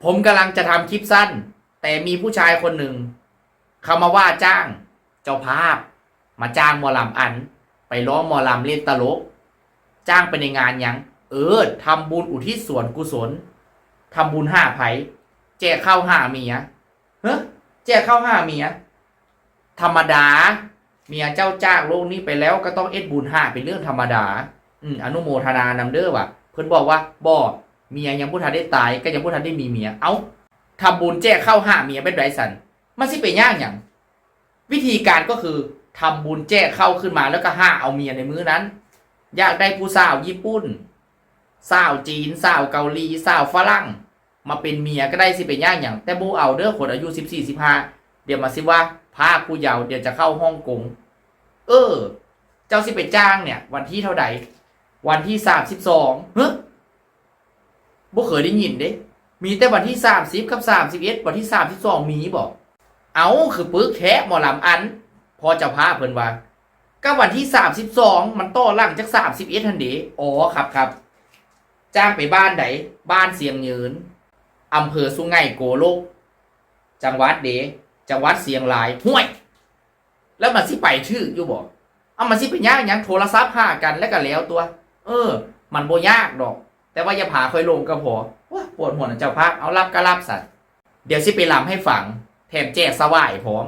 ผมกำลังจะทำคลิปสั้นแต่มีผู้ชายคนหนึ่งเขามาว่าจ้างเจ้าภาพมาจ้างหมอลำอันไปร้องหมอลำเล่นตลกจ้างไปในงานยังทำบุญอุทิศส่วนกุศลทำบุญ5 ไผ่แจกข้าว5 เมียแจกข้าว5 เมียธรรมดาเมียเจ้าจ้างโลกนี้ไปแล้วก็ต้องเอ็ดบุญ5เป็นเรื่องธรรมดาอนุโมทนานำเด้อว่ะเพิ่นบอกว่าบ่เมียยังบ่ทันได้ตายก็ยังบ่ทันได้มีเมียเอ้าทำบุญแจกข้าว5 เมียเป็นไรสันมันสิไปยากหยังวิธีการก็คือทำบุญแจกข้าวขึ้นมาแล้วก็เอาเมียในมื้อนั้นอยากได้ผู้สาวญี่ปุ่นสาวจีนสาวเกาหลีสาวฝรั่งมาเป็นเมียก็ได้สิไปยากหยังแต่บ่เอาเด้อคนอายุ14-15เดี๋ยวมาสิว่าพาผู้เยาว์เดี๋ยวจะเข้าฮ่องกงเจ้าสิไปจ้างเนี่ยวันที่เท่าใดวันที่32บ่เคยได้ยินเด้มีแต่วันที่30กับ31วันที่32มีบอกเอาคือปึกแท้หมอลำอันพอเจ้าภาพเพิ่นว่าก็วันที่32มันต่อหลังจาก31ทันเดอ๋อครับจ้างไปบ้านไหนบ้านเสียงยืนอำเภอสุไหงโกลกจังหวัดจังหวัดเสียงรายห้วยแล้วมันสิไปชื่ออยู่บ่เอามันสิไปยากหยังโทรศัพท์หากันแล้วก็แล้วตัวมันบ่ยากดอกแต่ว่าอย่าผาค่อยลงก็พอว้าปวดหัวนะเจ้าภาพเอารับก็รับสัตว์เดี๋ยวสิไปลำให้ฟังแถมแจกสวายพร้อม